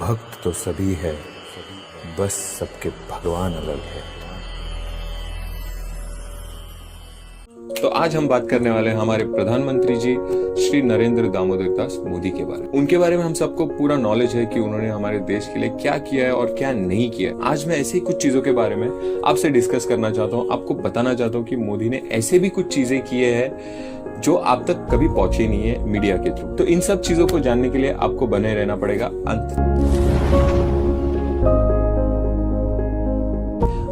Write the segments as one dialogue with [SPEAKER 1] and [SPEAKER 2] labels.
[SPEAKER 1] भक्त तो सभी है, बस सबके भगवान अलग है।
[SPEAKER 2] तो आज हम बात करने वाले हैं हमारे प्रधानमंत्री जी श्री नरेंद्र दामोदर दास मोदी के बारे में। उनके बारे में हम सबको पूरा नॉलेज है कि उन्होंने हमारे देश के लिए क्या किया है और क्या नहीं किया है। आज मैं ऐसे ही कुछ चीजों के बारे में आपसे डिस्कस करना चाहता हूँ, आपको बताना चाहता हूँ कि मोदी ने ऐसे भी कुछ चीजें किए हैं जो आप तक कभी पहुंचे नहीं है मीडिया के थ्रू। तो इन सब चीजों को जानने के लिए आपको बने रहना पड़ेगा अंत।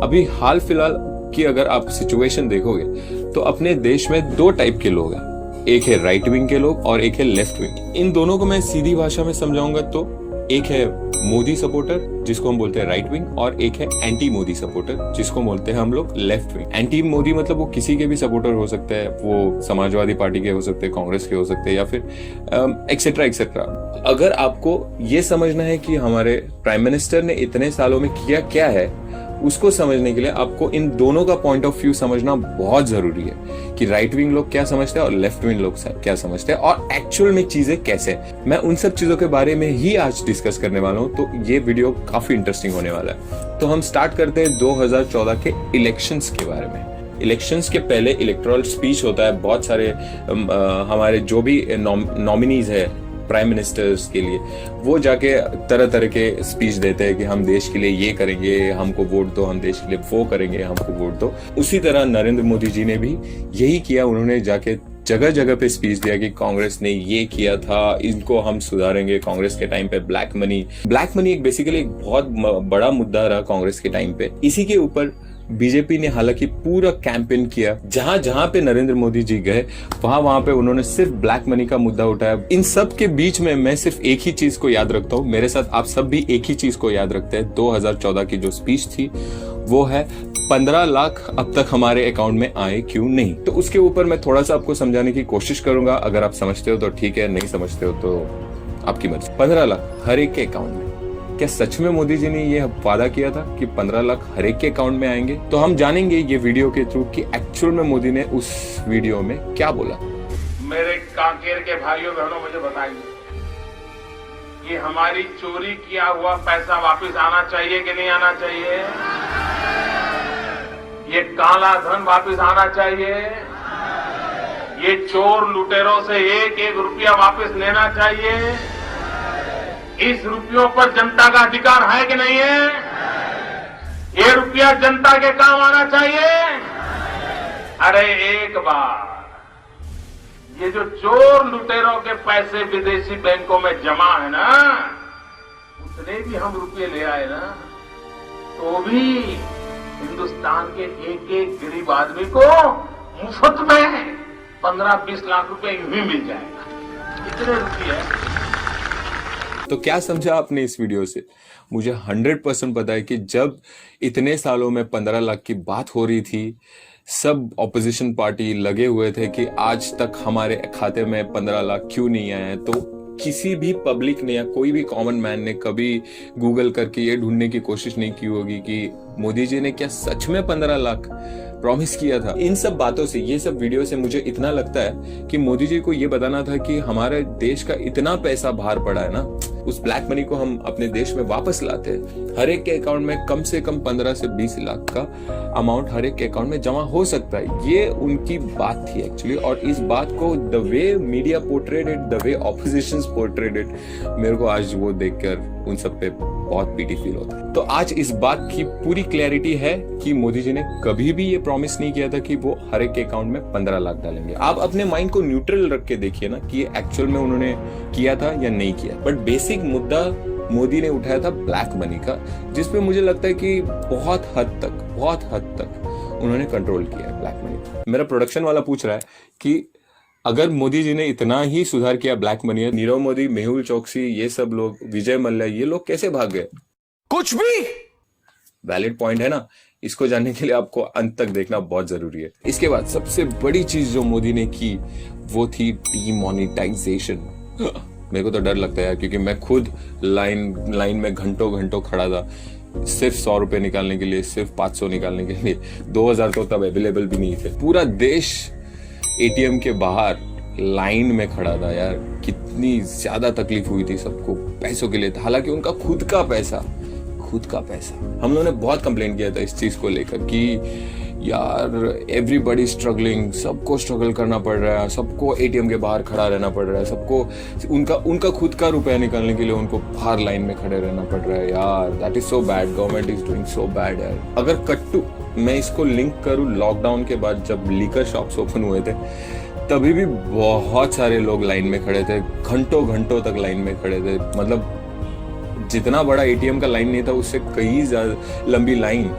[SPEAKER 2] अभी हाल फिलहाल की अगर आप सिचुएशन देखोगे तो अपने देश में दो टाइप के लोग हैं, एक है राइट विंग के लोग और एक है लेफ्ट विंग। इन दोनों को मैं सीधी भाषा में समझाऊंगा तो एक है मोदी सपोर्टर जिसको हम बोलते हैं राइट विंग और एक है एंटी मोदी सपोर्टर जिसको बोलते हैं हम लोग लेफ्ट विंग। एंटी मोदी मतलब वो किसी के भी सपोर्टर हो सकते हैं, वो समाजवादी पार्टी के हो सकते हैं, कांग्रेस के हो सकते हैं या फिर एक्सेट्रा एक्सेट्रा। अगर आपको ये समझना है कि हमारे प्राइम मिनिस्टर ने इतने सालों में किया क्या है, उसको समझने के लिए आपको इन दोनों का पॉइंट ऑफ व्यू समझना बहुत जरूरी है कि राइट विंग लोग क्या समझते हैं और लेफ्ट विंग लोग क्या समझते हैं और एक्चुअल में चीजें कैसे हैं। मैं उन सब चीजों के बारे में ही आज डिस्कस करने वाला हूं, तो ये वीडियो काफी इंटरेस्टिंग होने वाला है। तो हम स्टार्ट करते हैं 2014 के इलेक्शंस के बारे में। इलेक्शंस के पहले इलेक्टोरल स्पीच होता है, बहुत सारे हमारे जो भी नॉमिनीज है प्राइम मिनिस्टर्स के लिए, वो जाके तरह तरह के स्पीच देते हैं कि हम देश के लिए ये करेंगे, हमको वोट दो, हम देश के लिए वो करेंगे, हमको वोट दो। उसी तरह नरेंद्र मोदी जी ने भी यही किया। उन्होंने जाके जगह जगह पे स्पीच दिया कि कांग्रेस ने ये किया था, इनको हम सुधारेंगे। कांग्रेस के टाइम पे ब्लैक मनी एक बेसिकली एक बहुत बड़ा मुद्दा रहा कांग्रेस के टाइम पे। इसी के ऊपर बीजेपी ने हालांकि पूरा कैंपेन किया। जहां जहां पे नरेंद्र मोदी जी गए वहां पे उन्होंने सिर्फ ब्लैक मनी का मुद्दा उठाया। इन सब के बीच में मैं सिर्फ एक ही चीज को याद रखता हूं, मेरे साथ आप सब भी एक ही चीज को याद रखते हैं। 2014 की जो स्पीच थी वो है 15 लाख अब तक हमारे अकाउंट में आए क्यों नहीं। तो उसके ऊपर मैं थोड़ा सा आपको समझाने की कोशिश करूंगा। अगर आप समझते हो तो ठीक है, नहीं समझते हो तो आपकी मर्जी। 15 लाख हर एक के अकाउंट में, क्या सच में मोदी जी ने यह वादा किया था कि 15 लाख हर एक के अकाउंट में आएंगे? तो हम जानेंगे ये वीडियो के थ्रू कि एक्चुअल में मोदी ने उस वीडियो में क्या बोला।
[SPEAKER 3] मेरे कांकेर के भाइयों बहनों मुझे बताइए, ये हमारी चोरी किया हुआ पैसा वापस आना चाहिए कि नहीं आना चाहिए? ये काला धन वापस आना चाहिए? ये चोर लुटेरों से एक एक रुपया वापस लेना चाहिए? इस रुपयों पर जनता का अधिकार है कि नहीं है? ये रुपया जनता के काम आना चाहिए। अरे एक बार ये जो चोर लुटेरों के पैसे विदेशी बैंकों में जमा है ना, उतने भी हम रुपये ले आए ना, तो भी हिंदुस्तान के एक एक गरीब आदमी को मुफ्त में 15-20 लाख रुपए यूं ही मिल जाएगा। इतने रुपये।
[SPEAKER 2] तो क्या समझा आपने इस वीडियो से? मुझे 100% पता है कि जब इतने सालों में 15 लाख की बात हो रही थी, सब ऑपोजिशन पार्टी लगे हुए थे कि आज तक हमारे खाते में 15 लाख क्यों नहीं आए हैं। तो किसी भी पब्लिक ने या कोई भी कॉमन मैन ने कभी गूगल करके ये ढूंढने की कोशिश नहीं की होगी कि मोदी जी ने क्या सच में 15 लाख प्रॉमिस किया था। इन सब बातों से, ये सब वीडियो से मुझे इतना लगता है कि मोदी जी को ये बताना था कि हमारे देश का इतना पैसा बाहर पड़ा है ना, उस ब्लैक मनी को हम अपने देश में वापस लाते हैं। हर एक के अकाउंट में कम से कम 15 से 20 लाख का अमाउंट हर एक के अकाउंट में जमा हो सकता है। ये उनकी बात थी एक्चुअली। और इस बात को the way media portrayed it, the way opposition portrayed it, मेरे को आज वो देखकर उन सब पे बहुत पीटी फील होता है। तो आज इस बात की पूरी क्लैरिटी है कि मोदी जी ने कभी भी ये प्रॉमिस नहीं किया था कि वो हर एक के अकाउंट में 15 लाख डालेंगे। आप अपने माइंड को न्यूट्रल रख के देखिए ना कि ये एक्चुअल में उन्होंने किया था या नहीं किया। बट बेसिक मुद्दा मोदी ने उठाया था ब्लैक मनी का, जिसपे मुझे लगता है कि बहुत हद तक उन्होंने कंट्रोल किया है ब्लैक मनी। मेरा प्रोडक्शन वाला पूछ रहा है कि अगर मोदी जी ने इतना ही सुधार किया ब्लैक मनी है, नीरव मोदी, मेहुल चोकसी, ये सब लोग, विजय मल्ल्या, ये लोग कैसे भाग गए? कुछ भी वैलिड पॉइंट है ना। इसको जानने के लिए आपको अंत तक देखना बहुत जरूरी है। इसके बाद सबसे बड़ी चीज जो मोदी ने की वो थी डीमोनेटाइजेशन। मेरे को तो डर लगता है यार, क्योंकि मैं खुद लाइन में घंटों खड़ा था सिर्फ 100 रुपए निकालने के लिए, सिर्फ 500 निकालने के लिए। 2000 तो तब अवेलेबल भी नहीं थे। पूरा देश एटीएम के बाहर लाइन में खड़ा था यार, कितनी ज्यादा तकलीफ हुई थी सबको पैसों के लिए, हालांकि उनका खुद का पैसा। हम लोगों ने बहुत कंप्लेन किया था इस चीज को लेकर कि यार एवरीबॉडी स्ट्रगलिंग, सबको स्ट्रगल करना पड़ रहा है, सबको एटीएम के बाहर खड़ा रहना पड़ रहा है, सबको उनका खुद का रुपया निकालने के लिए उनको बाहर लाइन में खड़े रहना पड़ रहा है यार। That is so bad, government is doing so bad यार। अगर कट्टू मैं इसको लिंक करूँ लॉकडाउन के बाद जब लीकर शॉप्स ओपन हुए थे, तभी भी बहुत सारे लोग लाइन में खड़े थे, घंटों तक लाइन में खड़े थे। मतलब जितना बड़ा एटीएम का लाइन नहीं था, उससे कई ज्यादा लंबी लाइन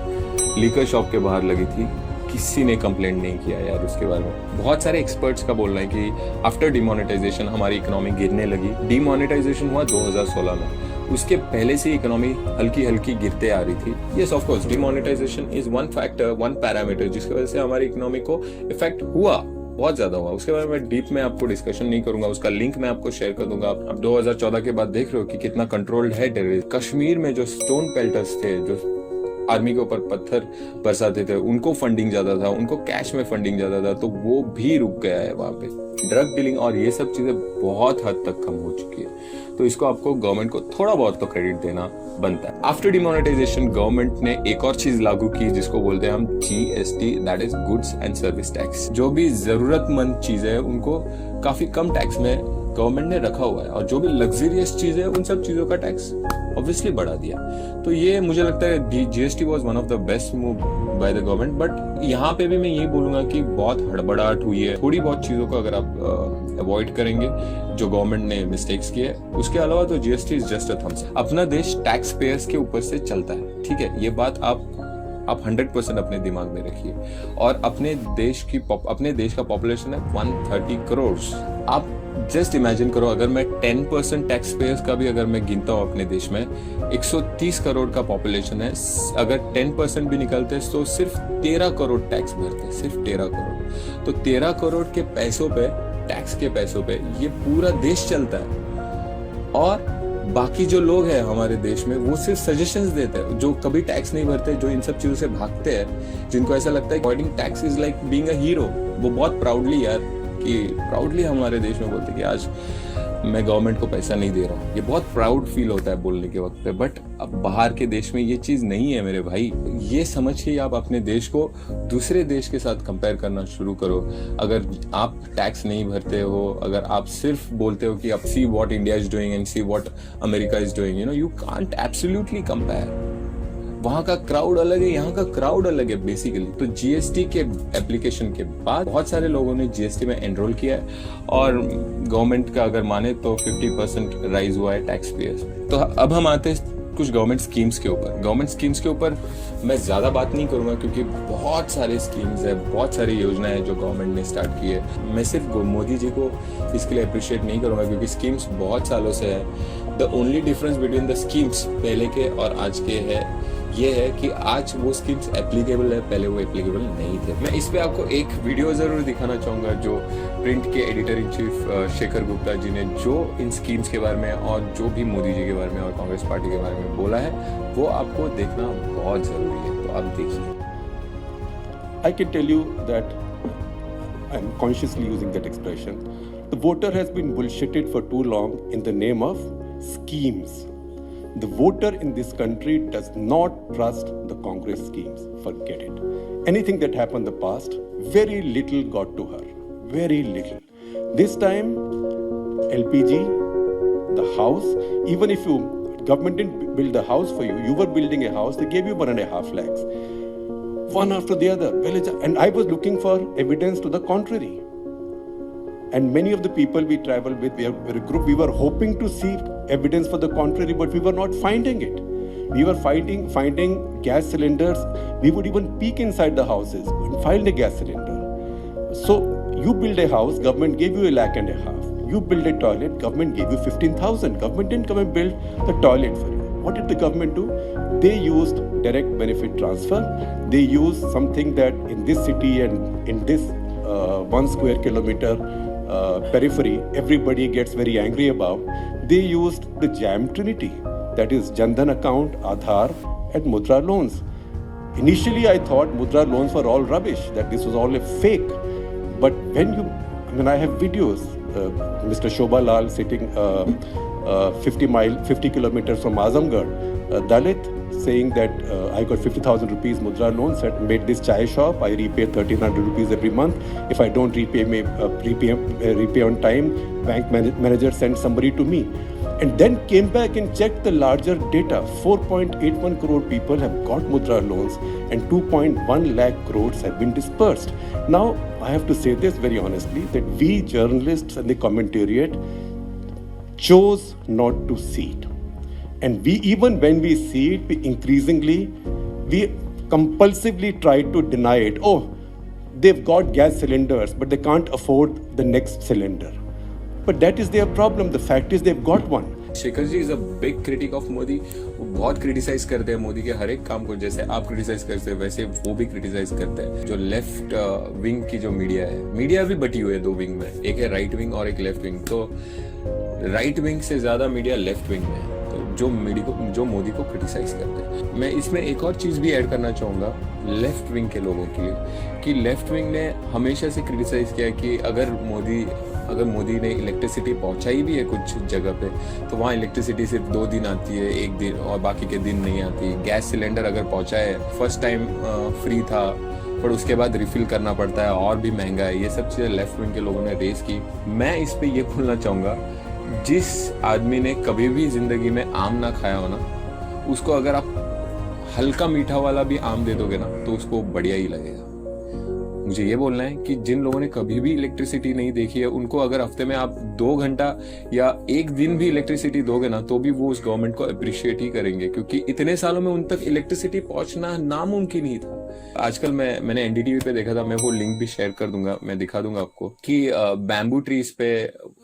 [SPEAKER 2] लीकर शॉप के बाहर लगी थी। किसी ने कंप्लेंट नहीं किया यार उसके बारे में। बहुत सारे एक्सपर्ट्स का बोलना है कि आफ्टर डिमोनेटाइजेशन हमारी इकोनॉमी गिरने लगी। डिमोनेटाइजेशन हुआ 2016 में, उसके पहले से इकोनॉमी हल्की गिरते आ रही थी। Yes of course demonetisation is one factor, one parameter जिसकी वजह से हमारी इकोनॉमी को इफेक्ट हुआ, बहुत ज्यादा हुआ। उसके बारे में डीप में आपको डिस्कशन नहीं करूंगा, उसका लिंक मैं आपको शेयर कर दूंगा। अब 2014 के बाद देख रहे हो कि कितना कंट्रोल्ड है टेररिज्म। कश्मीर में जो स्टोन पेल्टर्स थे, जो आर्मी के ऊपर पत्थर बरसाते थे, उनको फंडिंग ज्यादा था, उनको कैश में फंडिंग ज्यादा था, तो वो भी रुक गया है वहां पे। ड्रग डीलिंग और ये सब चीजें बहुत हद तक कम हो चुकी है, तो इसको आपको गवर्नमेंट को थोड़ा बहुत तो क्रेडिट देना बनता है। आफ्टर डिमोनेटाइजेशन गवर्नमेंट ने एक और चीज लागू की जिसको बोलते हैं हम GST, that is goods and service tax. जो भी जरूरतमंद चीजें हैं उनको काफी कम टैक्स में गवर्नमेंट ने रखा हुआ है, और जो भी लग्जरियस चीज है उन सब चीजों का टैक्स ऑब्वियसली बढ़ा दिया। तो ये मुझे लगता है GST was one of the best move by the government. But यहाँ पे भी मैं यही बोलूंगा कि बहुत हड़बड़ाहट हुई है। थोड़ी बहुत चीजों को अगर आप अवॉइड करेंगे जो गवर्नमेंट ने मिस्टेक्स किए, उसके अलावा तो GST is just a thumbs up. अपना देश टैक्स पेयर्स के ऊपर से चलता है, ठीक है, ये बात आप 100% अपने दिमाग में रखिए। और अपने देश का पॉपुलेशन है 130 करोड़। आप जस्ट इमेजिन करो, अगर मैं 10% टैक्स पेयर्स का भी अगर मैं गिनता हूँ अपने देश में, 130 करोड़ का पॉपुलेशन है, अगर 10% भी निकलते हैं तो सिर्फ 13 करोड़ टैक्स भरते हैं, सिर्फ 13 करोड़। तो 13 करोड़ के पैसों पे, टैक्स के पैसों पे ये पूरा देश चलता है। और बाकी जो लोग हैं हमारे देश में वो सिर्फ सजेशंस देते हैं, जो कभी टैक्स नहीं भरते, जो इन सब चीजों से भागते हैं, जिनको ऐसा लगता है avoiding tax is like being a hero. वो बहुत प्राउडली हमारे देश में बोलते हैं कि आज मैं गवर्नमेंट को पैसा नहीं दे रहा हूँ। ये बहुत प्राउड फील होता है बोलने के वक्त पे। बट अब बाहर के देश में ये चीज नहीं है मेरे भाई। ये समझ के आप अपने देश को दूसरे देश के साथ कंपेयर करना शुरू करो। अगर आप टैक्स नहीं भरते हो, अगर आप सिर्फ बोलते हो कि अब see what India is doing and see what America is doing, you can't absolutely compare. वहां का क्राउड अलग है, यहाँ का क्राउड अलग है बेसिकली। तो GST के एप्लीकेशन के बाद बहुत सारे लोगों ने GST में एनरोल किया है, और गवर्नमेंट का अगर माने तो 50% राइज हुआ है टैक्स पेयर्स में। तो अब हम आते हैं कुछ गवर्नमेंट स्कीम्स के ऊपर। गवर्नमेंट स्कीम्स के ऊपर मैं ज्यादा बात नहीं करूंगा, क्योंकि बहुत सारे स्कीम्स है, बहुत सारी योजनाएं हैं जो गवर्नमेंट ने स्टार्ट की है। मैं सिर्फ मोदी जी को इसके लिए अप्रिशिएट नहीं करूंगा, क्योंकि स्कीम्स बहुत सालों से है। The only difference between the schemes पहले के और आज के ये है कि आज वो स्कीम्स एप्लीकेबल है, पहले वो एप्लीकेबल नहीं थे। मैं इस पे आपको एक वीडियो जरूर दिखाना चाहूंगा जो प्रिंट के editor in chief Shekhar Gupta ji ने जो इन स्कीम्स के बारे में और जो भी मोदी जी के बारे में और कांग्रेस पार्टी के बारे में बोला है, वो आपको देखना बहुत जरूरी है। तो आप देखिए।
[SPEAKER 4] I can tell you that I'm consciously using that expression. The voter has been bullshitted for too long in the name of schemes. The voter in this country does not trust the Congress schemes. Forget it. Anything that happened in the past, very little got to her. Very little. This time, LPG, the house, even if government didn't build the house for you, you were building a house, they gave you 1.5 lakhs. One after the other. And I was looking for evidence to the contrary. And many of the people we traveled with, we were a group, we were hoping to see evidence for the contrary, but we were not finding it. We were finding gas cylinders. We would even peek inside the houses and find a gas cylinder. So you build a house, government gave you 1.5 lakhs. You build a toilet, government gave you 15,000. Government didn't come and build the toilet for you. What did the government do? They used direct benefit transfer. They used something that in this city and in this 1 square kilometer periphery, everybody gets very angry about. They used the jam trinity, that is Jan Dhan account, Aadhaar and Mudra loans. Initially I thought Mudra loans were all rubbish, that this was all a fake. But when I mean, I have videos. Mr. Shobha Lal sitting 50 kilometers from Azamgarh, Dalit, saying that I got 50,000 rupees mudra loan, said made this chai shop, I repay 1,300 rupees every month. If I don't repay on time, bank manager sends somebody to me. And then came back and checked the larger data. 4.81 crore people have got mudra loans and 2.1 lakh crores have been dispersed. Now, I have to say this very honestly, that we journalists and the commentariat chose not to see it. And we, even when we see it, we compulsively try to deny it. Oh, they've got gas cylinders, but they can't afford the next cylinder. But that is their problem. The fact is they've got one.
[SPEAKER 2] Shekhar ji is a big critic of Modi. वो बहुत criticise करते हैं मोदी के हर एक काम को, जैसे आप क्रिटिसाइज करते हैं वैसे वो भी क्रिटिसाइज करते हैं. जो लेफ्ट विंग की जो मीडिया है, मीडिया भी बटी हुई है दो विंग में, एक है राइट विंग और एक लेफ्ट विंग. तो राइट विंग से ज्यादा मीडिया लेफ्ट विंग में है, तो जो मोदी को क्रिटिसाइज करते हैं. मैं इसमें एक और चीज भी ऐड करना चाहूंगा लेफ्ट विंग के लोगों के लिए, कि लेफ्ट विंग ने हमेशा से क्रिटिसाइज किया कि अगर मोदी ने इलेक्ट्रिसिटी पहुंचाई भी है कुछ जगह पे, तो वहाँ इलेक्ट्रिसिटी सिर्फ 2 दिन आती है, 1 दिन, और बाकी के दिन नहीं आती. गैस सिलेंडर अगर पहुंचा है, फर्स्ट टाइम फ्री था, पर उसके बाद रिफिल करना पड़ता है और भी महंगा है. ये सब चीज़ें लेफ्ट विंग के लोगों ने रेस की. मैं इस पे ये बोलना चाहूँगा, जिस आदमी ने कभी भी जिंदगी में आम ना खाया हो ना, उसको अगर आप हल्का मीठा वाला भी आम दे दोगे ना, तो उसको बढ़िया ही लगेगा. मुझे ये बोलना है कि जिन लोगों ने कभी भी इलेक्ट्रिसिटी नहीं देखी है, उनको अगर हफ्ते में आप 2 घंटा या 1 दिन भी इलेक्ट्रिसिटी दोगे ना, तो भी वो उस गवर्नमेंट को अप्रिशिएट ही करेंगे, क्योंकि इतने सालों में उन तक इलेक्ट्रिसिटी पहुंचना नामुमकिन ही था. आजकल मैंने एनडीटीवी पे देखा था, मैं वो लिंक भी शेयर कर दूंगा, मैं दिखा दूंगा आपको, कि बैम्बू ट्रीज पे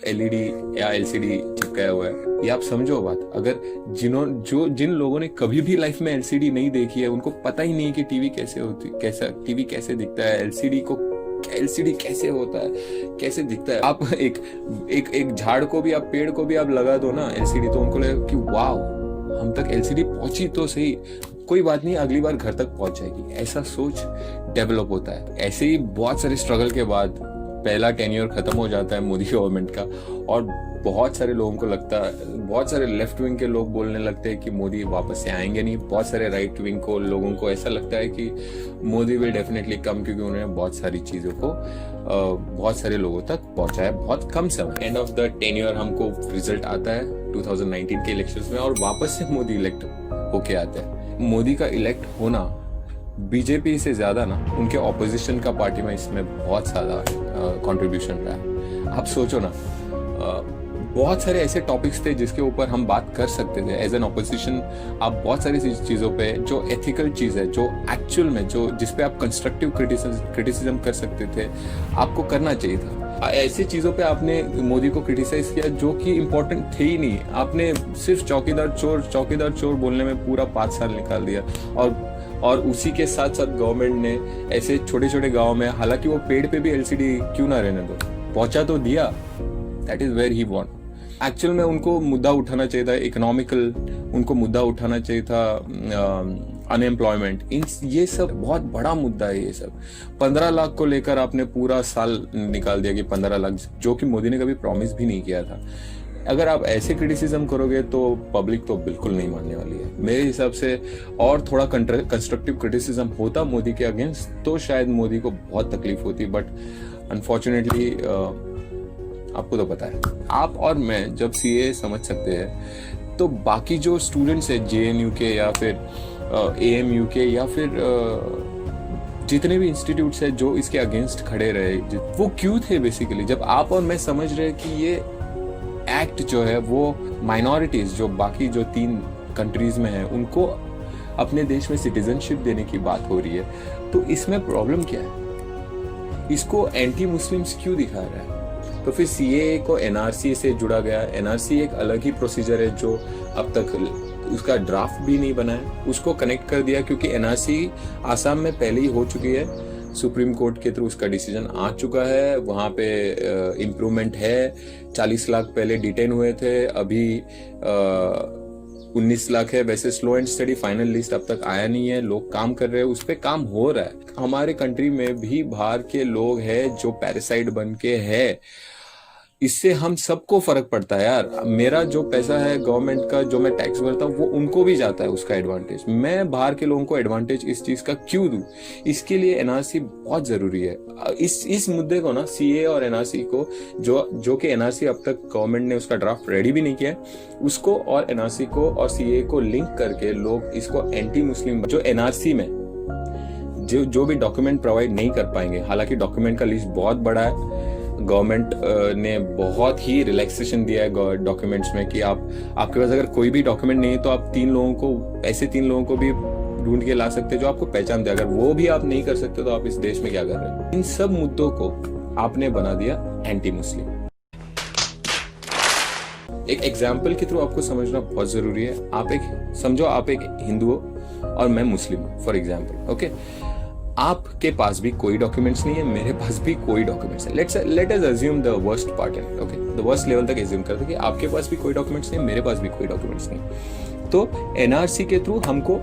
[SPEAKER 2] एलईडी या एलसीडी चिपकाया हुआ है. ये आप समझो बात. अगर जिन लोगों ने कभी भी लाइफ में एलसीडी नहीं देखी है, उनको पता ही नहीं कि टीवी कैसे दिखता है, एलसीडी कैसे होता है, कैसे दिखता है. आप एक झाड़ को भी, आप पेड़ को भी आप लगा दो ना एलसीडी, तो उनको लगेगा कि वाव, हम तक एलसीडी पहुंची तो सही, कोई बात नहीं, अगली बार घर तक पहुंच जाएगी. ऐसा सोच डेवलप होता है. ऐसे ही बहुत सारे स्ट्रगल के बाद पहला टेन्योर खत्म हो जाता है मोदी गवर्नमेंट का, और बहुत सारे लोगों को लगता है, बहुत सारे लेफ्ट विंग के लोग बोलने लगते हैं कि मोदी वापस से आएंगे नहीं. बहुत सारे राइट विंग को लोगों को ऐसा लगता है कि मोदी विल डेफिनेटली कम, क्योंकि उन्होंने बहुत सारी चीज़ों को बहुत सारे लोगों तक पहुंचाया बहुत कम समय. एंड ऑफ द टेन्योर हमको रिजल्ट आता है 2019 के इलेक्शंस में, और वापस से मोदी इलेक्ट होके आते हैं. मोदी का इलेक्ट होना बीजेपी से ज्यादा ना उनके ऑपोजिशन का पार्टी में इसमें बहुत ज्यादा कंट्रीब्यूशन रहा है. आप सोचो ना, बहुत सारे ऐसे टॉपिक्स थे जिसके ऊपर हम बात कर सकते थे एज एन ऑपोजिशन. आप बहुत सारी चीज़ों पे जो एथिकल चीज़ है, जो एक्चुअल में जिस पे आप कंस्ट्रक्टिव क्रिटिसिज्म कर सकते थे, आपको करना चाहिए था. ऐसी चीज़ों पे आपने मोदी को क्रिटिसाइज किया जो कि इम्पोर्टेंट थे ही नहीं. आपने सिर्फ चौकीदार चोर बोलने में पूरा 5 साल निकाल दिया. और उसी के साथ साथ गवर्नमेंट ने ऐसे छोटे छोटे गाँव में, हालांकि वो पेड़ पे भी एलसीडी क्यों ना रहने दो, पहुंचा तो दिया. That is where he want. Actual में उनको मुद्दा उठाना चाहिए था इकोनॉमिकल, उनको मुद्दा उठाना चाहिए था अनएम्प्लॉयमेंट. ये सब बहुत बड़ा मुद्दा है. ये सब 15 लाख को लेकर आपने पूरा साल निकाल दिया कि 15 लाख, जो कि मोदी ने कभी प्रॉमिस भी नहीं किया था. अगर आप ऐसे क्रिटिसिज्म करोगे तो पब्लिक तो बिल्कुल नहीं मानने वाली है मेरे हिसाब से. और थोड़ा कंस्ट्रक्टिव क्रिटिसिज्म होता मोदी के अगेंस्ट, तो शायद मोदी को बहुत तकलीफ होती. बट अनफॉर्चुनेटली आपको तो पता है, आप और मैं जब सीए समझ सकते हैं, तो बाकी जो स्टूडेंट्स है जेएनयू के या फिर एएमयू के या फिर जितने भी इंस्टीट्यूट्स है जो इसके अगेंस्ट खड़े रहे, वो क्यों थे बेसिकली. जब आप और मैं समझ रहे कि ये एक्ट जो है वो माइनॉरिटीज, जो बाकी जो 3 कंट्रीज में है, उनको अपने देश में सिटीजनशिप देने की बात हो रही है, तो इसमें प्रॉब्लम क्या है. इसको एंटी मुस्लिम्स क्यों दिखा रहा है. तो फिर सीएए को एनआरसी से जुड़ा गया. एनआरसी एक अलग ही प्रोसीजर है जो अब तक उसका ड्राफ्ट भी नहीं बना है, उसको कनेक्ट कर दिया, क्योंकि एनआरसी आसाम में पहले ही हो चुकी है. सुप्रीम कोर्ट के थ्रू उसका डिसीजन आ चुका है. वहाँ पे इम्प्रूवमेंट है. 40 लाख पहले डिटेन हुए थे, अभी 19 लाख है। वैसे slow and study final list अब तक आया नहीं है, लोग काम कर रहे हैं, उस पर काम हो रहा है। हमारे कंट्री में भी बाहर के लोग हैं जो पैरासाइट बन के है, इससे हम सबको फर्क पड़ता है यार। मेरा जो पैसा है गवर्नमेंट का, जो मैं टैक्स भरता हूँ, वो उनको भी जाता है उसका एडवांटेज। मैं बाहर के लोगों को एडवांटेज इस चीज का क्यों दूं? इसके लिए एनआरसी बहुत जरूरी है। इस मुद्दे को ना, सीए और एनआरसी को, जो कि एनआरसी अब तक गवर्नमेंट ने उसका ड्राफ्ट रेडी भी नहीं किया है, उसको और एनआरसी को और सीए को लिंक करके लोग इसको एंटी मुस्लिम, जो एनआरसी में जो भी डॉक्यूमेंट प्रोवाइड नहीं कर पाएंगे, हालांकि डॉक्यूमेंट का लिस्ट बहुत बड़ा है, गवर्नमेंट ने बहुत ही रिलैक्सेशन दिया है डॉक्यूमेंट्स में कि आपके पास अगर कोई भी डॉक्यूमेंट नहीं है तो आप 3 लोगों को भी ढूंढ के ला सकते हैं जो आपको पहचान दे। अगर वो भी आप नहीं कर सकते तो आप इस देश में क्या कर रहे हैं? इन सब मुद्दों को आपने बना दिया एंटी मुस्लिम। एक एग्जाम्पल के थ्रू आपको समझना बहुत जरूरी है। आप एक हिंदू हो और मैं मुस्लिम हूं, फॉर एग्जाम्पल, ओके। आपके पास भी कोई डॉक्यूमेंट्स नहीं है, मेरे पास भी कोई डॉक्यूमेंट्स है। Let us assume the worst part है, ओके, द वर्स्ट लेवल तक अज्यूम करते कि आपके पास भी कोई डॉक्यूमेंट्स नहीं, मेरे पास भी कोई डॉक्यूमेंट्स नहीं। तो एनआरसी के थ्रू हमको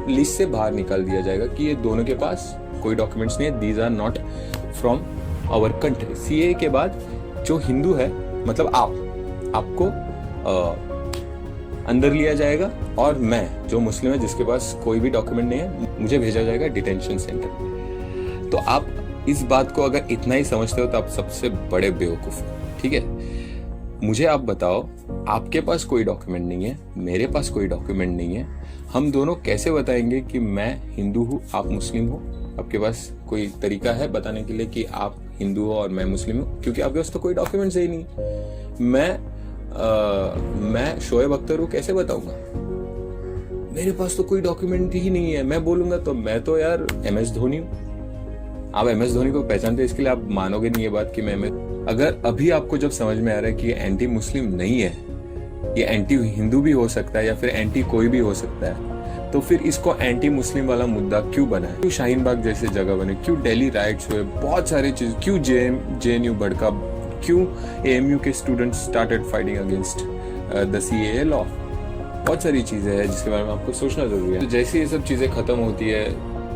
[SPEAKER 2] लिस्ट से बाहर निकाल दिया जाएगा कि ये दोनों के पास कोई डॉक्यूमेंट्स नहीं है, these are not from our country. CA के बाद जो हिंदू है, मतलब आपको अंदर लिया जाएगा, और मैं जो मुस्लिम है जिसके पास कोई भी डॉक्यूमेंट नहीं है, मुझे भेजा जाएगा डिटेंशन सेंटर। तो आप इस बात को अगर इतना ही समझते हो तो आप सबसे बड़े बेवकूफ हो, ठीक है। मुझे आप बताओ, आपके पास कोई डॉक्यूमेंट नहीं है, मेरे पास कोई डॉक्यूमेंट नहीं है, हम दोनों कैसे बताएंगे कि मैं हिंदू हूँ, आप मुस्लिम हो? आपके पास कोई तरीका है बताने के लिए कि आप हिंदू हो और मैं मुस्लिम हूँ? क्योंकि आपके पास तो कोई डॉक्यूमेंट्स ही नहीं। मैं शोएब अख्तर हूँ, कैसे बताऊंगा? मेरे पास तो कोई डॉक्यूमेंट ही नहीं है। मैं बोलूंगा तो मैं तो यार MS धोनी हूँ। आप MS धोनी को पहचानते हैं, इसके लिए आप मानोगे नहीं ये बात कि मैं अगर अभी आपको जब समझ में आ रहा है कि ये एंटी मुस्लिम नहीं है, ये एंटी हिंदू भी हो सकता है या फिर एंटी कोई भी हो सकता है, तो फिर इसको एंटी मुस्लिम वाला मुद्दा क्यों बना है? क्यों शाहीन बाग जैसे जगह बने? क्यों दिल्ली राइट्स हुए? बहुत सारी चीज, क्यों JNU भड़का? क्यों AMU के students started fighting against the CAA law? बहुत सारी चीजें हैं जिसके बारे में आपको सोचना जरूरी है। तो जैसे ये सब चीजें खत्म होती है,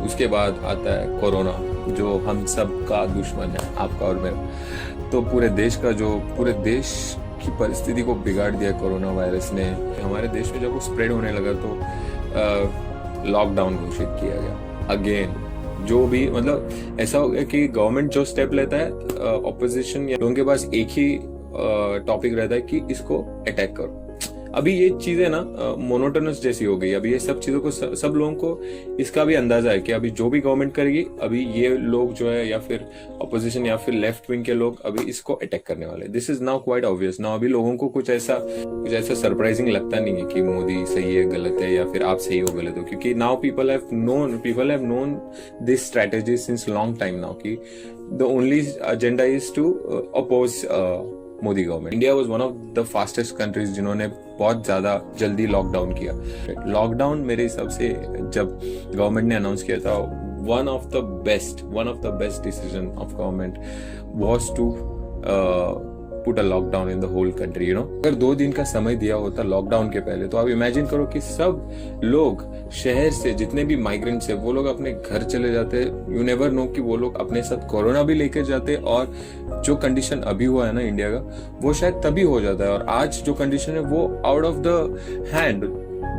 [SPEAKER 2] उसके बाद आता है कोरोना, जो हम सब का दुश्मन है, आपका और मेरा। तो पूरे देश की परिस्थिति को बिगाड़ दिया कोरोना वायरस ने। हमारे देश में जब वो स्प्रेड होने लगा तो लॉकडाउन घोषित किया गया अगेन। जो भी, मतलब ऐसा हो गया कि गवर्नमेंट जो स्टेप लेता है, ऑपोजिशन या लोगों के पास एक ही टॉपिक रहता है कि इसको अटैक करो। अभी ये चीजें ना मोनोटोनस जैसी हो गई। अभी ये सब चीजों को सब लोगों को इसका भी अंदाजा है कि अभी जो भी गवर्नमेंट करेगी, अभी ये लोग जो है या फिर ऑपोजिशन या फिर लेफ्ट विंग के लोग अभी इसको अटैक करने वाले। This is now quite obvious now. अभी लोगों को कुछ ऐसा सरप्राइजिंग लगता नहीं है कि मोदी सही है गलत है या फिर आप सही हो गलत हो, क्योंकि now people have known this strategy since long time now कि the only agenda is to oppose Modi government. India was one of the fastest countries जिन्होंने बहुत ज्यादा जल्दी लॉकडाउन किया। लॉकडाउन मेरे हिसाब से जब गवर्नमेंट ने अनाउंस किया था, one of the best decision of government was to put a lockdown in the whole country, you know. अगर 2 दिन का समय दिया होता लॉकडाउन के पहले, तो आप इमेजिन करो कि सब लोग शहर से जितने भी माइग्रेंट्स है वो लोग अपने घर चले जाते। यू नेवर नो कि वो लोग अपने साथ कोरोना भी लेकर जाते, और जो कंडीशन अभी हुआ है ना इंडिया का, वो शायद तभी हो जाता है। और आज जो कंडीशन है वो आउट ऑफ द हैंड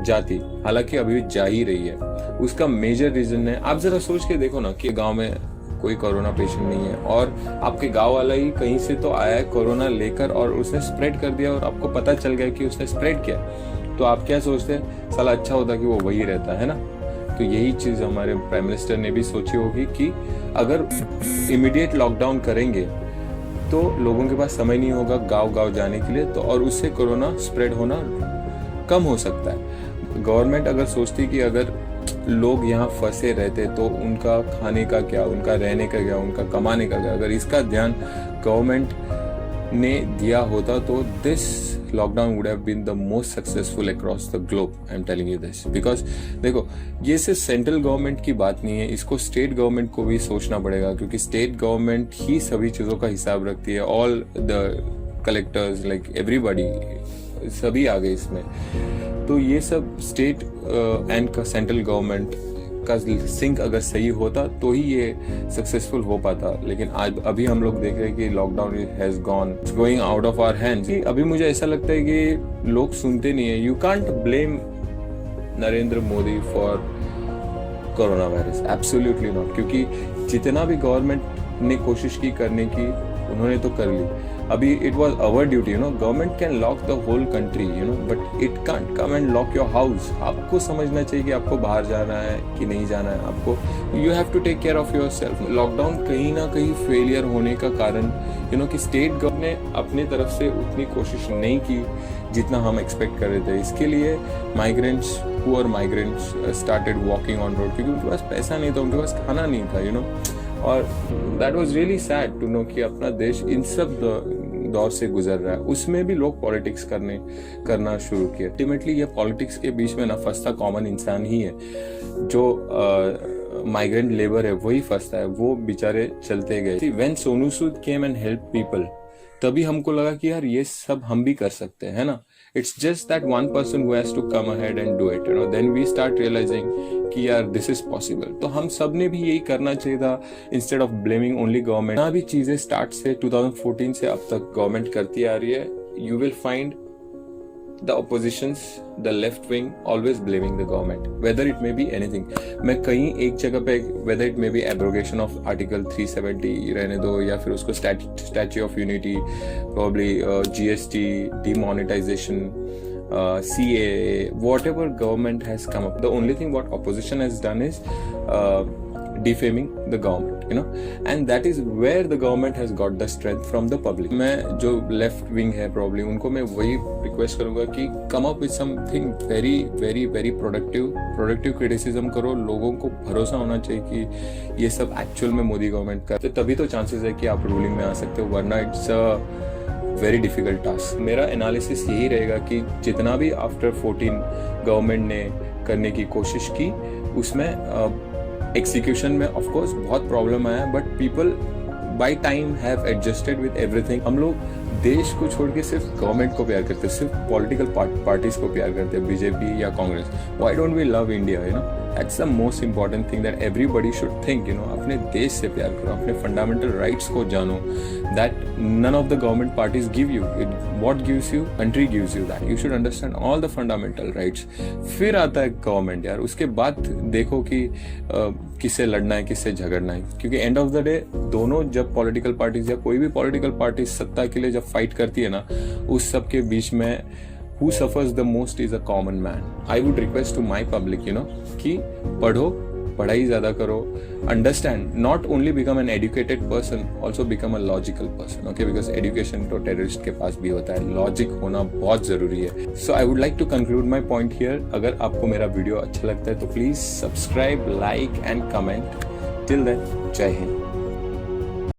[SPEAKER 2] जाती, हालांकि अभी भी जा ही रही है। उसका मेजर रीजन है, आप जरा सोच के देखो ना कि गाँव में कोई कोरोना पेशेंट नहीं है और आपके गांव वाला ही कहीं से तो आया है कोरोना लेकर और उसने स्प्रेड कर दिया और आपको पता चल गया कि उसने स्प्रेड किया, तो आप क्या सोचते हैं? साला अच्छा होता कि वो वही रहता है ना। तो यही चीज हमारे प्राइम मिनिस्टर ने भी सोची होगी कि अगर इमीडिएट लॉकडाउन करेंगे तो लोगों के पास समय नहीं होगा गांव जाने के लिए, तो और उससे कोरोना स्प्रेड होना कम हो सकता है। गवर्नमेंट अगर सोचती कि अगर लोग यहाँ फंसे रहते तो उनका खाने का क्या, उनका रहने का क्या, उनका कमाने का क्या, अगर इसका ध्यान गवर्नमेंट ने दिया होता तो this lockdown would have been the most successful across the globe. I am telling you this because देखो, ये सिर्फ सेंट्रल गवर्नमेंट की बात नहीं है, इसको स्टेट गवर्नमेंट को भी सोचना पड़ेगा, क्योंकि स्टेट गवर्नमेंट ही सभी चीज़ों का हिसाब रखती है। All the collectors, like everybody, सभी आ गए इसमें। तो ये सब स्टेट एंड सेंट्रल गवर्नमेंट का सिंक अगर सही होता तो ही ये सक्सेसफुल हो पाता। लेकिन आज अभी हम लोग देख रहे हैं कि lockdown has gone going out of our hands. अभी मुझे ऐसा लगता है कि लोग सुनते नहीं है। You can't blame Narendra Modi for corona virus, absolutely not, क्योंकि जितना भी गवर्नमेंट ने कोशिश की करने की उन्होंने तो कर ली। अभी it was our duty, government can lock the whole country, but it can't come and lock your house. आपको समझना चाहिए कि आपको बाहर जाना है कि नहीं जाना है। आपको you have to take care of yourself. Lockdown कहीं ना कहीं फेलियर होने का कारण कि स्टेट गवर्नमेंट ने अपनी तरफ से उतनी कोशिश नहीं की जितना हम एक्सपेक्ट कर रहे थे। इसके लिए migrants, poor migrants started walking on road, क्योंकि उनके पास पैसा नहीं था, उनके पास खाना नहीं था, और that was really sad to know कि अपना देश इन सब दौर से गुजर रहा है। उसमें भी लोग पॉलिटिक्स करना शुरू किया। अल्टीमेटली ये पॉलिटिक्स के बीच में ना फंसता कॉमन इंसान ही है। जो माइग्रेंट लेबर है वही फंसता है, वो बेचारे चलते गए। When Sonu Sood came and help people, तभी हमको लगा कि यार ये सब हम भी कर सकते हैं, है ना। It's just that one person who has to come ahead and do it, then we start realising कि यार दिस इज पॉसिबल। तो हम सब ने भी यही करना चाहिए था, instead of blaming only government. ना भी चीजें स्टार्ट से 2014 से अब तक गवर्नमेंट करती आ रही है। You will find the oppositions, the left wing always blaming the government, whether it may be anything. मैं कहीं एक जगह पे whether it may be abrogation of article 370 रहने दो, या फिर उसको statue of unity, probably GST, demonetization, CAA, whatever government has come up. The only thing what opposition has done is defaming the government, and that is where the government has got the strength from the public. मैं जो left wing है probably उनको मैं वही request करूँगा कि come up with something very very very productive criticism करो। लोगों को भरोसा होना चाहिए कि ये सब actual में मोदी गवर्नमेंट करते, तभी तो chances है कि आप ruling में आ सकते हो, वरना it's a very difficult task. मेरा analysis यही रहेगा कि जितना भी after 14 गवर्नमेंट ने करने की कोशिश की, उसमें एक्सिक्यूशन में ऑफ कोर्स बहुत प्रॉब्लम आया, but people by time have adjusted with everything. हम लोग देश को छोड़ के सिर्फ गवर्नमेंट को प्यार करते हैं, सिर्फ पॉलिटिकल पार्टीज को प्यार करते हैं, बीजेपी या Congress. Why don't we love India, that's the most important thing that everybody should think. अपने देश से प्यार करो, अपने फंडामेंटल राइट्स को जानो, that none of the government parties give you. What gives you? Country gives you that. You should understand all the fundamental rights. फिर आता है गवर्नमेंट यार, उसके बाद देखो कि किससे लड़ना है, किससे झगड़ना है, क्योंकि एंड ऑफ द डे दोनों जब पॉलिटिकल पार्टीज या कोई भी पॉलिटिकल पार्टी सत्ता के लिए जब फाइट करती है ना, उस सब के बीच में who suffers the most is a common man. I would request to my public, कि पढ़ो, पढ़ाई ज़्यादा करो, understand, not only become an educated person, also become a logical person, okay? Because education तो terrorist के पास भी होता है, logic होना बहुत ज़रूरी है. So I would like to conclude my point here. अगर आपको मेरा वीडियो अच्छा लगता है तो please subscribe, like and comment. Till then, जय हिंद.